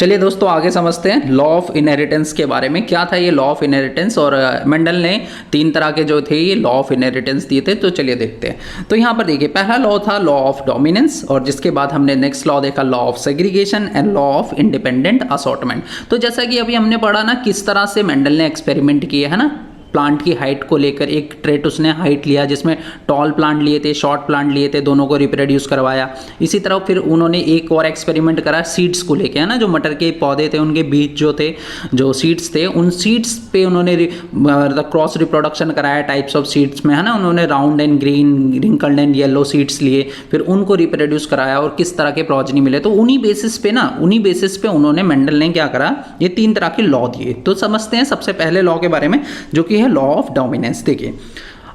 चलिए दोस्तों आगे समझते हैं लॉ ऑफ इनहेरिटेंस के बारे में। क्या था ये लॉ ऑफ इनहेरिटेंस, और मेंडल ने 3 तरह के जो थे ये लॉ ऑफ इनहेरिटेंस दिए थे। तो चलिए देखते हैं। तो यहाँ पर देखिए पहला लॉ था लॉ ऑफ डोमिनेंस, और जिसके बाद हमने नेक्स्ट लॉ देखा law of segregation and law of independent assortment. तो जैसा कि अभी हमने पढ़ा ना किस तरह से मेंडल ने एक्सपेरिमेंट किए है ना, प्लांट की हाइट को लेकर एक ट्रेट उसने हाइट लिया जिसमें टॉल प्लांट लिए थे, शॉर्ट प्लांट लिए थे, दोनों को रिप्रोड्यूस करवाया। इसी तरह फिर उन्होंने एक और एक्सपेरिमेंट करा सीड्स को लेकर, है ना, जो मटर के पौधे थे उनके बीज जो थे, जो सीड्स थे, उन सीड्स पे उन्होंने क्रॉस रिप्रोडक्शन कराया टाइप्स ऑफ सीड्स में, है ना। उन्होंने round and green, wrinkled and yellow seeds लिए, फिर उनको रिप्रोड्यूस कराया और किस तरह के प्रोजेनी मिले। तो उन्हीं बेसिस पे उन्होंने मेंडल ने क्या करा, ये 3 तरह के लॉ दिए। तो समझते हैं सबसे पहले लॉ के बारे में जो कि है लॉ ऑफ डोमिनेंस। देखिए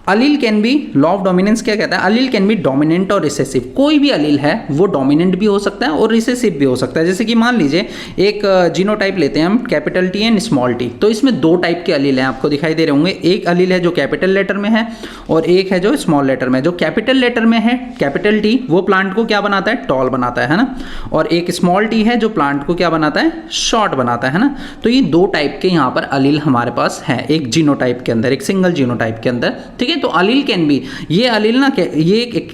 allele can be, law of dominance क्या कहता है, अलील कैन बी डोमिनेंट और रिसेसिव। कोई भी अलील है वो डोमिनेंट भी हो सकता है और रिसेसिव भी हो सकता है। जैसे कि मान लीजिए एक जीनोटाइप लेते हैं हम, capital T and small T. तो इसमें 2 टाइप के अलील हैं, आपको दिखाई दे रहे होंगे। एक अलील है जो कैपिटल लेटर में है और एक है जो स्मॉल लेटर में। जो कैपिटल लेटर में है कैपिटल टी, वो प्लांट को क्या बनाता है, टॉल बनाता है ना। और एक स्मॉल टी है जो प्लांट को क्या बनाता है, शॉर्ट बनाता है ना। तो ये 2 टाइप के यहाँ पर अलील हमारे पास है एक जीनोटाइप के अंदर, एक सिंगल जीनोटाइप के अंदर, ठीक है। तो अलील कैन बी, ये अलील ना ये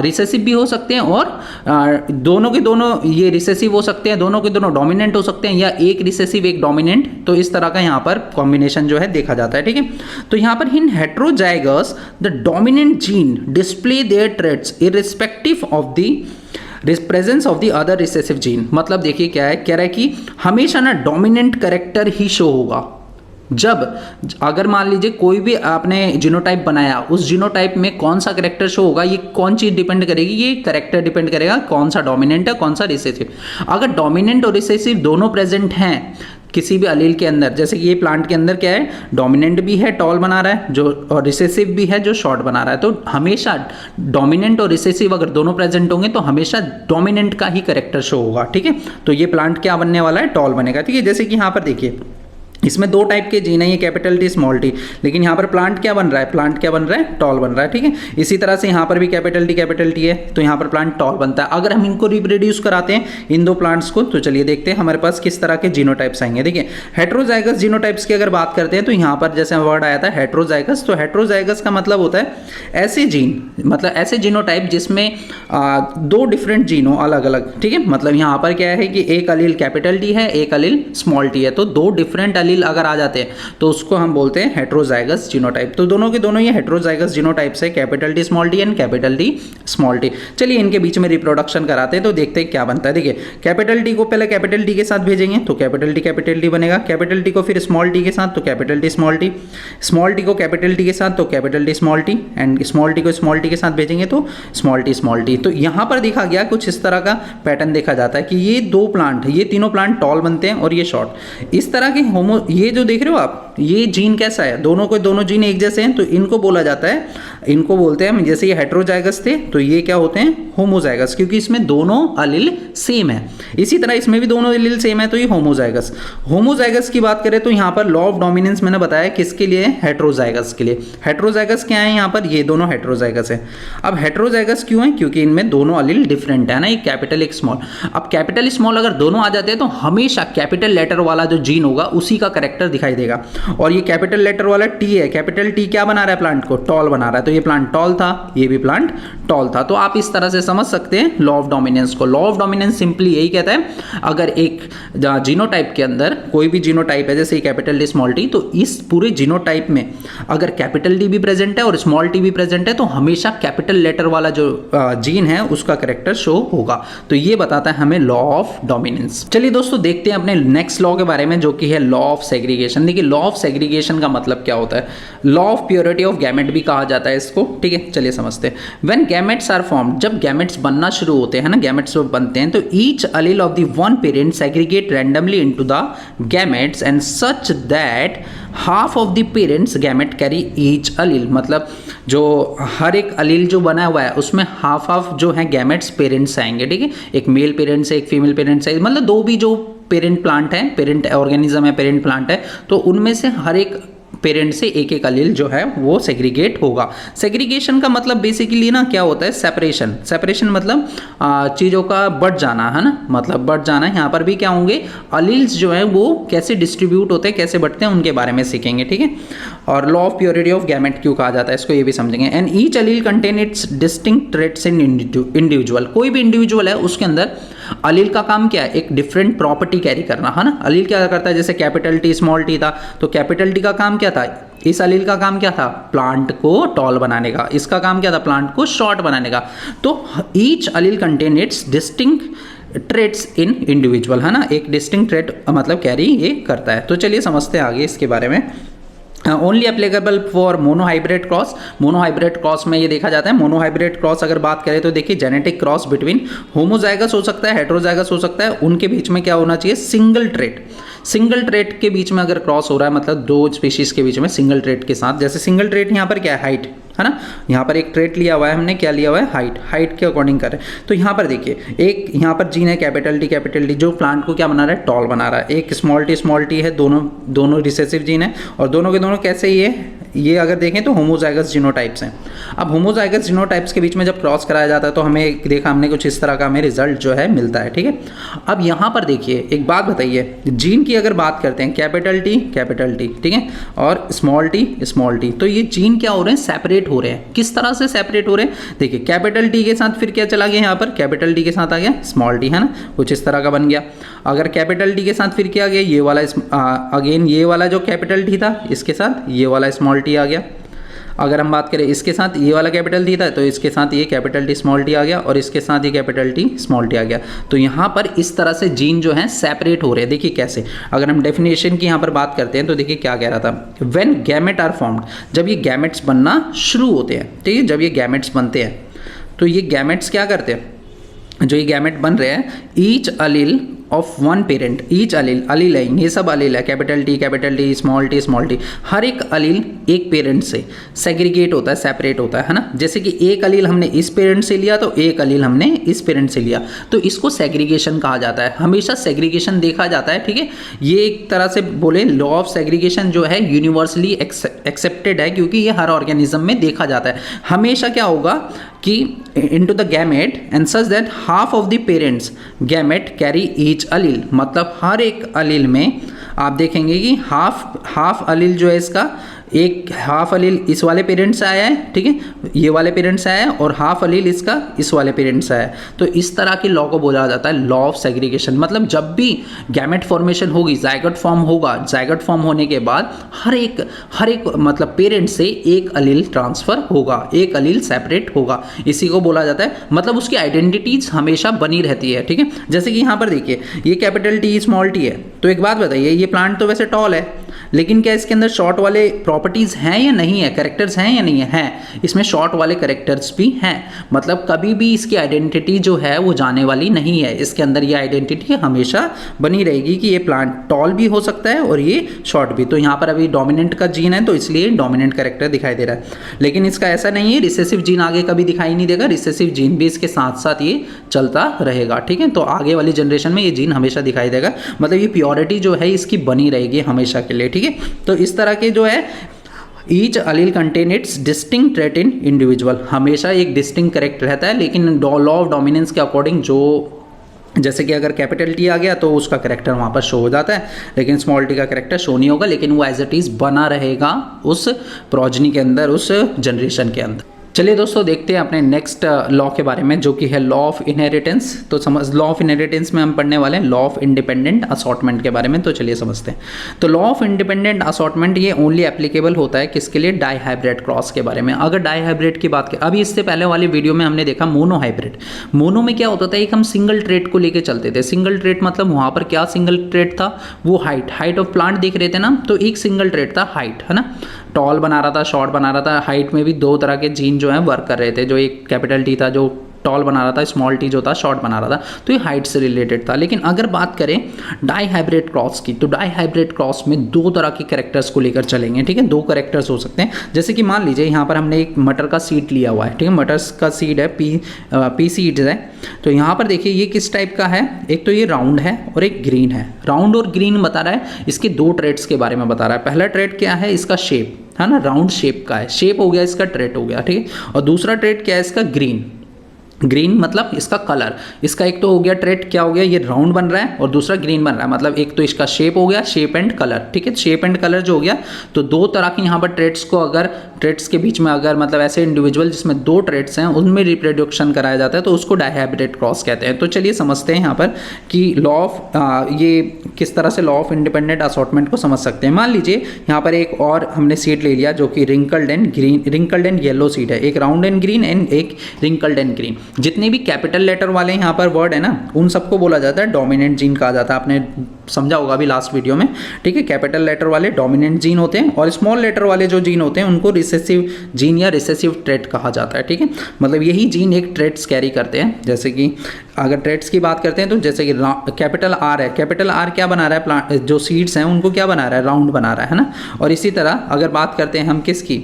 रिसेसिव भी हो सकते हैं और दोनों के दोनों ये रिसेसिव हो सकते हैं, दोनों के दोनों डोमिनेंट हो सकते हैं, या एक रिसेसिव एक डोमिनेंट। तो इस तरह का यहाँ पर कॉम्बिनेशन जो है देखा जाता है, ठीक है। तो यहाँ पर in heterozygous the dominant gene display their traits irrespective of the presence of the other recessive gene. मतलब देखिए क्या है, कह रहा है कि हमेशा ना डोमिनेंट कैरेक्टर ही शो होगा। जब अगर मान लीजिए कोई भी आपने जीनोटाइप बनाया, उस जीनोटाइप में कौन सा कैरेक्टर शो होगा, ये कौन चीज डिपेंड करेगी, ये कैरेक्टर डिपेंड करेगा कौन सा डोमिनेंट है कौन सा रिसेसिव। अगर डोमिनेंट और रिसेसिव दोनों प्रेजेंट हैं किसी भी अलील के अंदर, जैसे कि ये प्लांट के अंदर क्या है, डोमिनेंट भी है टॉल बना रहा है जो, और रिसेसिव भी है जो शॉर्ट बना रहा है। तो हमेशा डोमिनेंट और रिसेसिव अगर दोनों प्रेजेंट होंगे तो हमेशा डोमिनेंट का ही कैरेक्टर शो होगा, ठीक है। तो ये प्लांट क्या बनने वाला है, टॉल बनेगा, ठीक है। जैसे कि यहाँ पर देखिए इसमें 2 टाइप के जीन है, ये कैपिटल टी स्मॉल टी, लेकिन यहाँ पर प्लांट क्या बन रहा है, प्लांट क्या बन रहा है, टॉल बन रहा है, ठीक है। इसी तरह से यहाँ पर भी कैपिटल टी है, तो यहाँ पर प्लांट टॉल बनता है। अगर हम इनको रिप्रोड्यूस कराते हैं इन 2 प्लांट्स को, तो चलिए देखते हैं हमारे पास किस तरह के जीनोटाइप्स आएंगे। देखिए हेटेरोजाइगस जीनोटाइप्स की अगर बात करते हैं तो यहाँ पर जैसे वर्ड आया था हेटेरोजाइगस, तो हेटेरोजाइगस का मतलब होता है ऐसे जीन, मतलब ऐसे जीनोटाइप जिसमें 2 डिफरेंट जीन हो अलग अलग, ठीक है। मतलब यहाँ पर क्या है कि एक अलील कैपिटल टी है, एक अलील स्मॉल टी है, तो 2 डिफरेंट अलील अगर आ जाते हैं तो उसको हम बोलते हैं हेटेरोजाइगस जीनोटाइप। तो दोनों के दोनों ये हेटेरोजाइगस जीनोटाइप्स है, capital T small T and capital T small T. चलिए इनके बीच में रिप्रोडक्शन कराते हैं तो देखते हैं क्या बनता है। देखिए कैपिटल टी को पहले कैपिटल टी के साथ भेजेंगे तो कैपिटल टी बनेगा, कैपिटल टी को फिर स्मॉल टी के साथ तो कैपिटल टी, स्मॉल टी को कैपिटल टी के साथ तो capital T small T, and small T को स्मॉल टी के साथ भेजेंगे तो स्मॉल टी। तो यहाँ पर देखा गया कुछ इस तरह का पैटर्न देखा जाता है कि ये 2 प्लांट, ये तीनों प्लांट टॉल बनते हैं और ये शॉर्ट। इस तरह के ये जो देख रहे हो आप, ये जीन कैसा है, दोनों के दोनों जीन एक जैसे हैं, तो इनको बोला जाता है, इनको बोलते हैं, जैसे ये हेटेरोजाइगस थे तो ये क्या होते हैं, होमोजाइगस, क्योंकि इसमें दोनों अलील सेम है। इसी तरह इसमें भी दोनों अलील सेम है तो ये होमोजाइगस। होमोजाइगस की बात करें तो यहाँ पर लॉ ऑफ डोमिनेंस मैंने बताया किसके लिए, हेटेरोजाइगस के लिए। हेटेरोजाइगस क्या है, यहाँ पर ये दोनों हेटेरोजाइगस है। अब हेटेरोजाइगस क्यों है, क्योंकि इनमें दोनों अलील डिफरेंट है ना, एक कैपिटल एक स्मॉल। अब कैपिटल स्मॉल अगर दोनों आ जाते हैं तो हमेशा कैपिटल लेटर वाला जो जीन होगा उसी का कैरेक्टर दिखाई देगा। और ये कैपिटल लेटर वाला टी है, कैपिटल टी क्या बना रहा है, प्लांट को टॉल बना रहा है। तो ये प्लांट टॉल था, ये भी प्लांट टॉल था। तो आप इस तरह से समझ सकते हैं लॉ ऑफ डोमिनेंस को। लॉ ऑफ डोमिनेंस सिंपली यही कहता है, अगर एक जीनोटाइप के अंदर कोई भी जीनोटाइप है, जैसे कैपिटल टी स्मॉल टी, तो इस पूरे जीनोटाइप में अगर कैपिटल टी भी प्रेजेंट है और स्मॉल टी भी प्रेजेंट है तो हमेशा कैपिटल लेटर वाला जो जीन है उसका कैरेक्टर शो होगा। तो ये बताता है हमें लॉ ऑफ डोमिनेंस। चलिए दोस्तों देखते हैं अपने नेक्स्ट लॉ के बारे में जो कि है लॉ ऑफ सेग्रीगेशन। देखिए लॉ ऑफ सेग्रीगेशन का मतलब क्या होता है, law of purity of gamete भी कहा जाता है इसको, ठीक है। चलिए समझते हैं। व्हेन गैमेट्स आर फॉर्म्ड, जब गैमेट्स बनना शुरू होते हैं ना, गैमेट्स बनते हैं, तो each allele of the one parent segregate randomly into the gametes and such that half of the parents gamete carry each allele. मतलब जो हर एक अलील जो बना हुआ है उसमें हाफ जो है गैमेट्स पेरेंट्स आएंगे, ठीक है। एक मेल पेरेंट्स है, एक फीमेल पेरेंट्स है, मतलब 2 भी जो पेरेंट प्लांट है, पेरेंट ऑर्गेनिज्म है, पेरेंट प्लांट है, तो उनमें से हर एक पेरेंट से एक एक अलील जो है वो सेग्रीगेट होगा। सेग्रीगेशन का मतलब बेसिकली ना क्या होता है, सेपरेशन। सेपरेशन मतलब चीज़ों का बढ़ जाना, है ना, मतलब बढ़ जाना। यहाँ पर भी क्या होंगे, अलील्स जो है वो कैसे डिस्ट्रीब्यूट होते हैं, कैसे बढ़ते हैं, उनके बारे में सीखेंगे, ठीक है। और law of purity of gamete क्यों कहा जाता है इसको, ये भी समझेंगे। And each allele contain its distinct traits in individual. कोई भी इंडिविजुअल है उसके अंदर अलील का काम क्या है, एक डिफरेंट प्रॉपर्टी कैरी करना, है ना। अलील क्या करता है, जैसे कैपिटल टी स्मॉल टी था, तो कैपिटल टी का काम क्या था, इस अलील का काम क्या था, प्लांट को टॉल बनाने का। इसका काम क्या था, प्लांट को शॉर्ट बनाने का। तो each allele contain its distinct traits in individual, है ना, एक डिस्टिंक्ट ट्रेट मतलब कैरी ये करता है। तो चलिए समझते हैं आगे इसके बारे में। Only applicable for monohybrid cross. Monohybrid cross में ये देखा जाता है। मोनोहाइब्रिड क्रॉस अगर बात करें तो देखिए जेनेटिक क्रॉस बिटवीन होमोजाइगस हो सकता है, हेटेरोजाइगस हो सकता है, उनके बीच में क्या होना चाहिए, सिंगल ट्रेट। सिंगल ट्रेट के बीच में अगर क्रॉस हो रहा है, मतलब दो स्पीशीज के बीच में सिंगल ट्रेट के साथ, जैसे सिंगल ट्रेट यहाँ पर क्या है, हाइट, है ना। यहाँ पर एक ट्रेट लिया हुआ है हमने, क्या लिया हुआ है, हाइट। हाइट के अकॉर्डिंग कर रहे हैं। तो यहाँ पर देखिए एक यहाँ पर जीन है कैपिटल टी जो प्लांट को क्या बना रहा है, टॉल बना रहा है। एक स्मॉल टी है, दोनों रिसेसिव जीन है, और दोनों के दोनों कैसे ये अगर देखें तो होमोजाइगस जीनोटाइप्स हैं। अब होमोजाइगस जीनोटाइप्स के बीच में जब क्रॉस कराया जाता है तो हमें देखा हमने कुछ इस तरह का हमें रिजल्ट जो है मिलता है, ठीक है। अब यहाँ पर देखिए एक बात बताइए, जीन की अगर बात करते हैं कैपिटल टी, ठीक है, और स्मॉल टी, तो ये जीन क्या हो रहे हैं, सेपरेट हो रहे हैं। किस तरह से सेपरेट हो रहे हैं, देखिए कैपिटल टी के साथ फिर क्या चला गया, यहाँ पर कैपिटल टी के साथ आ गया स्मॉल टी, है ना, कुछ इस तरह का बन गया। अगर कैपिटल टी के साथ फिर क्या आ गया, ये वाला अगेन ये वाला जो कैपिटल टी था इसके साथ ये वाला स्मॉल टी आ गया। अगर हम बात करें इसके साथ ये वाला कैपिटल टी था तो इसके साथ ये कैपिटल टी स्मॉल टी आ गया, और इसके साथ ये कैपिटल टी स्मॉल टी आ गया। तो यहाँ पर इस तरह से जीन जो है सेपरेट हो रहे हैं। देखिए कैसे, अगर हम डेफिनेशन की यहाँ पर बात करते हैं तो देखिए क्या कह रहा था, व्हेन गैमेट आर फॉर्म्ड, जब ये गैमेट्स बनना शुरू होते हैं, ठीक है, जब ये गैमेट्स बनते हैं तो ये गैमेट्स क्या करते हैं, जो ये गैमेट बन रहे हैं, each allele of one parent, each allele है, ये सब अलील है, कैपिटल टी स्मॉल टी, हर एक अलील एक पेरेंट से सेग्रीगेट होता है, सेपरेट होता है ना। जैसे कि एक अलील हमने इस पेरेंट से लिया तो एक अलील हमने इस पेरेंट से लिया, तो इसको सेग्रीगेशन कहा जाता है। हमेशा सेग्रीगेशन देखा जाता है, ठीक है। ये एक तरह से बोले लॉ ऑफ सेग्रीगेशन जो है यूनिवर्सली एक्सेप्टेड है, क्योंकि ये हर ऑर्गेनिज्म में देखा जाता है। हमेशा क्या होगा कि into the gamete and such that half of the parents gamete carry each allele, मतलब हर एक अलील में आप देखेंगे कि हाफ अलील जो है इसका, एक हाफ अलील इस वाले पेरेंट से आया है, ठीक है, ये वाले पेरेंट से आया है, और हाफ अलील इसका इस वाले पेरेंट से आया है। तो इस तरह के लॉ को बोला जाता है लॉ ऑफ सेग्रीगेशन। मतलब जब भी गैमेट फॉर्मेशन होगी, जाइगोट फॉर्म होगा, जाइगोट फॉर्म होने के बाद हर एक मतलब पेरेंट से एक अलील ट्रांसफर होगा, एक अलील सेपरेट होगा, इसी को बोला जाता है। मतलब उसकी आइडेंटिटीज हमेशा बनी रहती है, ठीक है। जैसे कि यहाँ पर देखिए ये कैपिटल टी स्मॉल टी है, तो एक बात बताइए, ये प्लांट तो वैसे टॉल है, लेकिन क्या इसके अंदर शॉर्ट वाले प्रॉपर्टीज हैं या नहीं है, कैरेक्टर्स हैं या नहीं है, हैं। इसमें शॉर्ट वाले कैरेक्टर्स भी हैं। मतलब कभी भी इसकी आइडेंटिटी जो है वो जाने वाली नहीं है, इसके अंदर ये आइडेंटिटी हमेशा बनी रहेगी कि ये प्लांट टॉल भी हो सकता है और ये शॉर्ट भी। तो यहाँ पर अभी डोमिनेंट का जीन है तो इसलिए डोमिनेंट कैरेक्टर दिखाई दे रहा है, लेकिन इसका ऐसा नहीं है, रिसेसिव जीन आगे कभी दिखाई नहीं देगा, रिसेसिव जीन भी इसके साथ साथ ये चलता रहेगा, ठीक है। तो आगे वाली जनरेशन में ये जीन हमेशा दिखाई देगा, मतलब ये प्योरिटी जो है इसकी बनी रहेगी हमेशा के लिए, ठीक है। तो इस तरह के जो है each allele contain its distinct trait in individual, हमेशा एक डिस्टिंक्ट कैरेक्टर रहता है, लेकिन लॉ ऑफ डोमिनेंस के अकॉर्डिंग जो जैसे कि अगर कैपिटल टी आ गया तो उसका कैरेक्टर वहाँ पर शो हो जाता है, लेकिन स्मॉल टी का कैरेक्टर शो नहीं होगा, लेकिन वो एज इट इज़ बना रहेगा उस प्रोजनी के अंदर, उस जनरेशन के अंदर। चलिए दोस्तों देखते हैं अपने नेक्स्ट लॉ के बारे में, जो कि है लॉ ऑफ इनहेरिटेंस। तो समझ, लॉ ऑफ इनहेरिटेंस में हम पढ़ने वाले हैं लॉ ऑफ इंडिपेंडेंट असॉर्टमेंट के बारे में। तो चलिए समझते हैं। तो लॉ ऑफ इंडिपेंडेंट असॉर्टमेंट ये ओनली एप्लीकेबल होता है किसके लिए, डाईहाइब्रिड क्रॉस के बारे में। अगर डाईहाइब्रिड की बात करें, अभी इससे पहले वाली वीडियो में हमने देखा मोनोहाइब्रिड। मोनो में क्या होता था, एक हम सिंगल ट्रेट को लेकर चलते थे। सिंगल ट्रेट मतलब वहाँ पर क्या सिंगल ट्रेट था, वो हाइट ऑफ प्लांट देख रहे थे ना, तो एक सिंगल ट्रेट था हाइट, है ना, टॉल बना रहा था, शॉर्ट बना रहा था। हाइट में भी दो तरह के जीन जो है वर्क कर रहे थे, जो एक कैपिटल टी था जो टॉल बना रहा था, स्मॉल टी जो था शॉर्ट बना रहा था, तो ये हाइट से रिलेटेड था। लेकिन अगर बात करें डाई हाइब्रिड क्रॉस की, तो डाई हाइब्रिड क्रॉस में दो तरह के कैरेक्टर्स को लेकर चलेंगे, ठीक है। दो कैरेक्टर्स हो सकते हैं, जैसे कि मान लीजिए यहाँ पर हमने एक मटर का सीड लिया हुआ है, ठीक है, मटर का सीड है, पी सीड्स है। तो यहाँ पर देखिए ये किस टाइप का है, एक तो ये राउंड है और एक ग्रीन है। राउंड और ग्रीन बता रहा है, इसके दो ट्रेड्स के बारे में बता रहा है। पहला ट्रेड क्या है, इसका शेप है ना, राउंड शेप का है, शेप हो गया इसका, ट्रेड हो गया, ठीक है। और दूसरा ट्रेड क्या है इसका, ग्रीन। ग्रीन मतलब इसका कलर, इसका एक तो हो गया ट्रेड क्या हो गया, ये राउंड बन रहा है और दूसरा ग्रीन बन रहा है, मतलब एक तो इसका शेप हो गया, शेप एंड कलर, ठीक है। शेप एंड कलर जो हो गया, तो दो तरह के यहाँ पर ट्रेड्स को, अगर ट्रेड्स के बीच में अगर मतलब ऐसे इंडिविजुअल जिसमें दो ट्रेड्स हैं उनमें रिप्रोडक्शन कराया जाता है, तो उसको डायहाइब्रिड क्रॉस कहते हैं। तो चलिए समझते हैं यहाँ पर कि लॉ ऑफ ये किस तरह से लॉ ऑफ इंडिपेंडेंट असॉर्टमेंट को समझ सकते हैं। मान लीजिए यहाँ पर एक और हमने सीड ले लिया जो कि wrinkled and green, wrinkled and yellow seed है, एक राउंड एंड ग्रीन एंड एक रिंकल्ड एंड ग्रीन। जितने भी कैपिटल लेटर वाले यहाँ पर वर्ड है ना, उन सबको बोला जाता है डोमिनेंट जीन कहा जाता है। आपने समझा होगा अभी लास्ट वीडियो में, ठीक है। कैपिटल लेटर वाले डोमिनेंट जीन होते हैं और स्मॉल लेटर वाले जो जीन होते हैं उनको रिसेसिव जीन या रिसेसिव ट्रेट कहा जाता है, ठीक है। मतलब यही जीन एक ट्रेट्स कैरी करते हैं। जैसे कि अगर ट्रेट्स की बात करते हैं तो जैसे कि कैपिटल आर है, कैपिटल आर क्या बना रहा है, प्लांट जो सीड्स हैं उनको क्या बना रहा है, राउंड बना रहा है ना। और इसी तरह अगर बात करते हैं हम किसकी,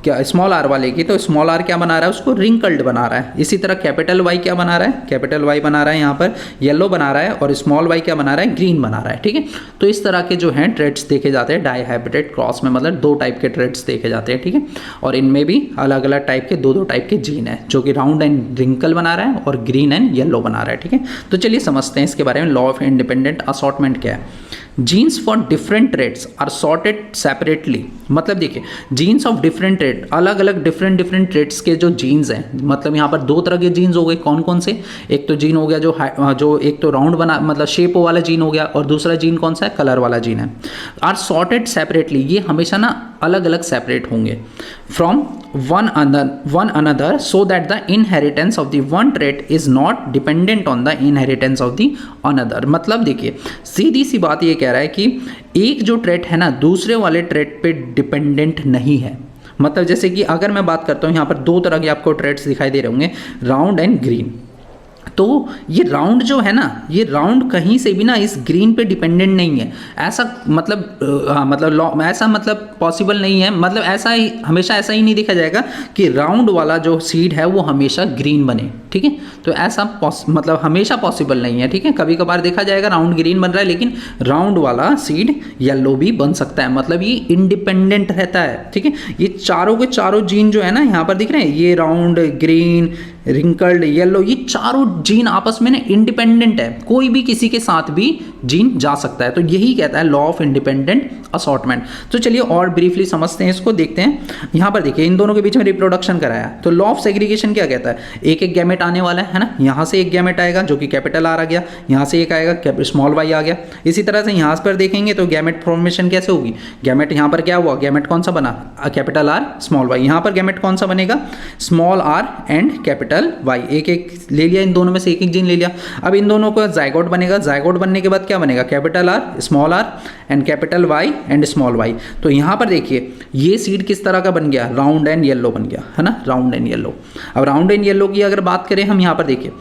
क्या स्मॉल आर वाले की, तो स्मॉल आर क्या बना रहा है, उसको रिंकल्ड बना रहा है। इसी तरह कैपिटल वाई क्या बना रहा है, कैपिटल वाई बना रहा है यहाँ पर येलो बना रहा है, और स्मॉल वाई क्या बना रहा है, ग्रीन बना रहा है, ठीक है। तो इस तरह के जो हैं ट्रेड्स देखे जाते हैं डाईहाइब्रिड क्रॉस में, मतलब दो टाइप के ट्रेड्स देखे जाते हैं, ठीक है। और इनमें भी अलग अलग टाइप के दो टाइप के जीन है, जो कि राउंड एंड रिंकल बना रहा है और ग्रीन एंड येलो बना रहा है, ठीक है। तो चलिए समझते हैं इसके बारे में, लॉ ऑफ इंडिपेंडेंट असॉर्टमेंट क्या है। Genes for different traits are sorted separately, मतलब देखिए जीन्स ऑफ डिफरेंट ट्रेड, अलग अलग डिफरेंट ट्रेड्स के जो जीन्स हैं, मतलब यहाँ पर दो तरह के जीन्स हो गए, कौन कौन से, एक तो जीन हो गया जो एक तो राउंड बना मतलब शेप वाला जीन हो गया, और दूसरा जीन कौन सा है, कलर वाला जीन है। आर सॉर्टेड सेपरेटली, ये हमेशा ना अलग अलग सेपरेट होंगे from one another so that the inheritance of the one trade is not dependent on the inheritance of the other. मतलब देखिए सीधी सी बात ये कह रहा है कि एक जो ट्रेड है ना दूसरे वाले ट्रेड पे डिपेंडेंट नहीं है। मतलब जैसे कि अगर मैं बात करता हूँ यहाँ पर दो तरह के आपको ट्रेड्स दिखाई दे रहे होंगे, राउंड एंड ग्रीन। तो ये राउंड जो है ना, ये राउंड कहीं से भी ना इस ग्रीन पे डिपेंडेंट नहीं है, ऐसा मतलब ऐसा मतलब पॉसिबल नहीं है, मतलब ऐसा ही हमेशा ऐसा ही नहीं देखा जाएगा कि राउंड वाला जो सीड है वो हमेशा ग्रीन बने, ठीक है। तो ऐसा मतलब हमेशा पॉसिबल नहीं है, ठीक है। कभी कभार देखा जाएगा राउंड ग्रीन बन रहा है, लेकिन राउंड वाला सीड येलो भी बन सकता है, मतलब ये इंडिपेंडेंट रहता है, ठीक है। ये चारों के चारों जीन जो है ना यहाँ पर दिख रहे हैं, ये राउंड, ग्रीन, रिंकल्ड, येलो, ये चारों जीन आपस में ना इंडिपेंडेंट है, कोई भी किसी के साथ भी जीन जा सकता है। तो यही कहता है लॉ ऑफ इंडिपेंडेंट असॉर्टमेंट। तो चलिए और ब्रीफली समझते हैं इसको, देखते हैं। यहाँ पर देखिए इन दोनों के बीच में रिप्रोडक्शन कराया, तो लॉ ऑफ सेग्रीगेशन क्या कहता है, एक एक गैमेट आने वाला है ना, यहाँ से एक गैमेट आएगा जो कि कैपिटल आर आ गया, यहाँ से एक आएगा स्मॉल वाई आ गया। इसी तरह से यहाँ पर देखेंगे तो गैमेट फॉर्मेशन कैसे होगी, गैमेट यहाँ पर क्या हुआ, गैमेट कौन सा बना, कैपिटल आर स्मॉल वाई। यहाँ पर गैमेट कौन सा बनेगा, small R and capital Y, एक एक ले लिया, इन दोनों में से एक एक जीन ले लिया। अब इन दोनों का जाइगोट बनेगा, जाइगोट बनने के बाद क्या बनेगा, capital R small R and capital Y and small Y. तो यहाँ पर देखिए ये सीड किस तरह का बन गया, राउंड एंड येलो बन गया, है ना, राउंड एंड येलो। अब राउंड एंड येलो की अगर बात करें हम, यहाँ पर देखिए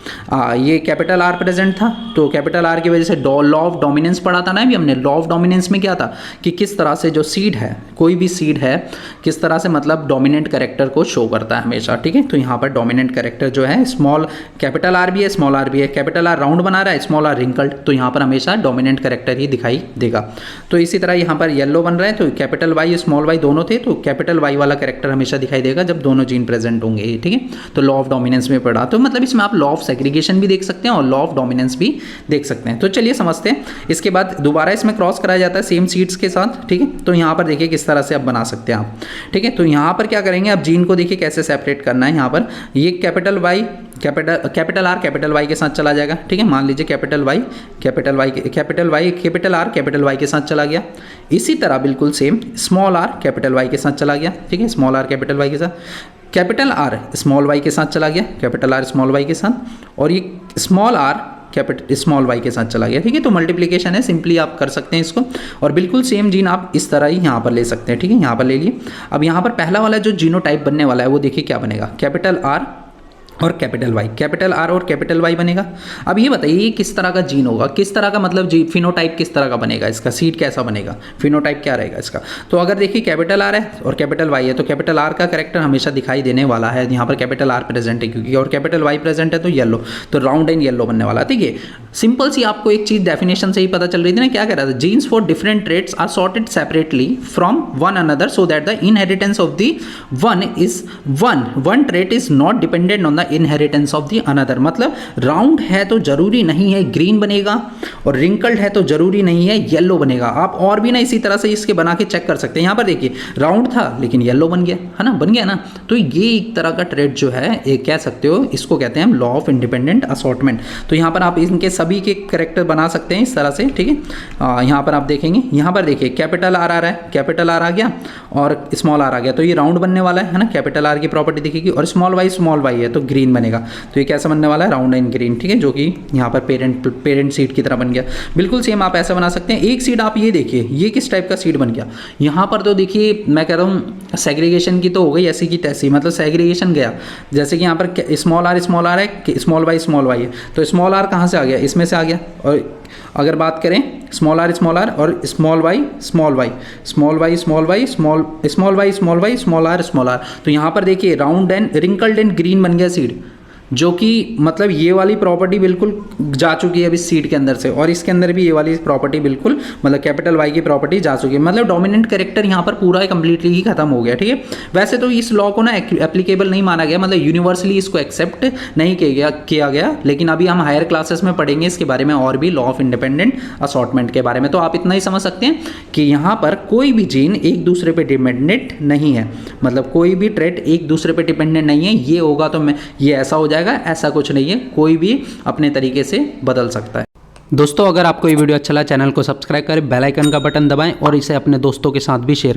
ये कैपिटल आर प्रेजेंट था, तो कैपिटल आर की वजह से लॉ ऑफ डोमिनेंस पढ़ा था ना अभी हमने। लॉ ऑफ डोमिनेंस में क्या था कि किस तरह से जो सीड है, कोई भी सीड है किस तरह से मतलब डोमिनेंट कैरेक्टर को शो करता है हमेशा, ठीक है। तो यहाँ पर डोमिनेंट कैरेक्टर जो है स्मॉल कैपिटल आर भी है, स्मॉल आर भी है, कैपिटल आर राउंड बना रहा है, स्मॉल आर रिंकल्ड, तो यहाँ पर हमेशा डोमिनेंट कैरेक्टर ही दिखाई देगा। तो इसी तरह यहाँ पर येलो बन रहा है, तो कैपिटल वाई स्मॉल वाई दोनों थे, तो कैपिटल वाई वाला कैरेक्टर हमेशा दिखाई देगा जब दोनों जीन प्रेजेंट होंगे, ठीक है। तो लॉ ऑफ डोमिनेंस में पढ़ा, तो मतलब इसमें आप लॉ ऑफ सेग्रीगेशन भी देख सकते हैं और लॉ ऑफ डोमिनेंस भी देख सकते हैं। तो चलिए समझते हैं। इसके बाद दोबारा इसमें क्रॉस कराया जाता है सेम सीड्स के साथ, ठीक है। तो यहाँ पर देखिए किस तरह से अब बना सकते हैं आप, ठीक है। तो यहाँ पर क्या करेंगे, अब जीन को देखिए कैसे सेपरेट करना है। यहाँ पर ये capital Y capital R capital Y के साथ चला जाएगा, ठीक है। मान लीजिए capital Y capital Y capital R capital Y के साथ चला गया। इसी तरह बिल्कुल same small R capital Y के साथ चला गया, ठीक है। स्मॉल आर कैपिटल वाई के साथ, कैपिटल आर स्मॉल वाई के साथ चला गया, कैपिटल आर स्मॉल वाई के साथ, और ये small R capital small Y के साथ चला गया, ठीक है। तो मल्टीप्लिकेशन है, सिंपली आप कर सकते हैं इसको, और बिल्कुल सेम जीन आप इस तरह ही यहाँ पर ले सकते हैं, ठीक है। यहाँ पर ले लिए। अब यहाँ पर पहला वाला जो जीनोटाइप बनने वाला है वो देखिए क्या बनेगा, कैपिटल आर और कैपिटल वाई, कैपिटल आर और कैपिटल वाई बनेगा। अब ये बताइए ये किस तरह का जीन होगा, किस तरह का मतलब जी फिनोटाइप किस तरह का बनेगा, इसका सीड कैसा बनेगा, फिनोटाइप क्या रहेगा इसका। तो अगर देखिए कैपिटल आर है और कैपिटल वाई है तो कैपिटल आर का कैरेक्टर हमेशा दिखाई देने वाला है, यहाँ पर कैपिटल आर प्रेजेंट है क्योंकि, और कैपिटल वाई प्रेजेंट है तो येलो, तो राउंड एंड येलो बनने वाला है। ठीक है, सिंपल सी आपको एक चीज डेफिनेशन से ही पता चल रही थी ना, क्या कह रहा था, genes for different traits are sorted separately from one another so that the inheritance of the one trait is not dependent on the inheritance of the other. मतलब राउंड है तो जरूरी नहीं है ग्रीन बनेगा, और रिंकल्ड है तो जरूरी नहीं है येलो बनेगा। आप और भी ना इसी तरह से इसके बना के चेक कर सकते हैं। यहाँ पर देखिए राउंड था लेकिन येलो बन गया, है ना, बन गया ना। तो ये एक तरह का ट्रेट जो है एक कह सकते हो, इसको कहते हैं हम लॉ ऑफ इंडिपेंडेंट असॉर्टमेंट। तो यहाँ पर आप इनके सभी के करेक्टर बना सकते हैं इस तरह से। ठीक है, यहाँ पर आप देखेंगे, यहाँ पर देखिए कैपिटल आर आ रहा है, कैपिटल आर आ गया और स्मॉल आर आ गया, तो ये राउंड बनने वाला है ना। कैपिटल आर की प्रॉपर्टी दिखेगी, और स्मॉल वाई है तो ग्रीन बनेगा। तो ये कैसा बनने वाला है, राउंड एंड ग्रीन। ठीक है, जो कि यहाँ पर पेरेंट सीड की तरह बन गया। बिल्कुल सेम आप ऐसा बना सकते हैं। एक सीड आप ये देखिए, ये किस टाइप का सीड बन गया। यहाँ पर तो देखिए मैं कह रहा हूँ सेग्रीगेशन की तो हो गई ऐसी की तैसी, मतलब सेग्रीगेशन गया। जैसे कि यहाँ पर स्मॉल आर है, स्मॉल वाई है, तो स्मॉल आर कहाँ से आ गया, इसमें से आ गया। और अगर बात करें स्मॉल आर और स्मॉल आर, तो यहाँ पर देखिए round and wrinkled and green बन गया सीड, जो कि मतलब ये वाली प्रॉपर्टी बिल्कुल जा चुकी है अब इस सीड के अंदर से, और इसके अंदर भी ये वाली प्रॉपर्टी बिल्कुल मतलब कैपिटल वाई की प्रॉपर्टी जा चुकी है। मतलब डोमिनेंट कैरेक्टर यहाँ पर पूरा कंप्लीटली ही खत्म हो गया। ठीक है, वैसे तो इस लॉ को ना एप्लीकेबल नहीं माना गया, मतलब यूनिवर्सली इसको एक्सेप्ट नहीं किया गया, लेकिन अभी हम हायर क्लासेस में पढ़ेंगे इसके बारे में और भी, लॉ ऑफ इंडिपेंडेंट असॉर्टमेंट के बारे में। तो आप इतना ही समझ सकते हैं कि यहाँ पर कोई भी जीन एक दूसरे पर डिपेंडेंट नहीं है, मतलब कोई भी ट्रेट एक दूसरे पर डिपेंडेंट नहीं है। ये होगा तो मैं ये ऐसा हो जाएगा, ऐसा कुछ नहीं है, कोई भी अपने तरीके से बदल सकता है। दोस्तों अगर आपको ये वीडियो अच्छा लगा, चैनल को सब्सक्राइब करें, बेल आइकन का बटन दबाएं और इसे अपने दोस्तों के साथ भी शेयर करें।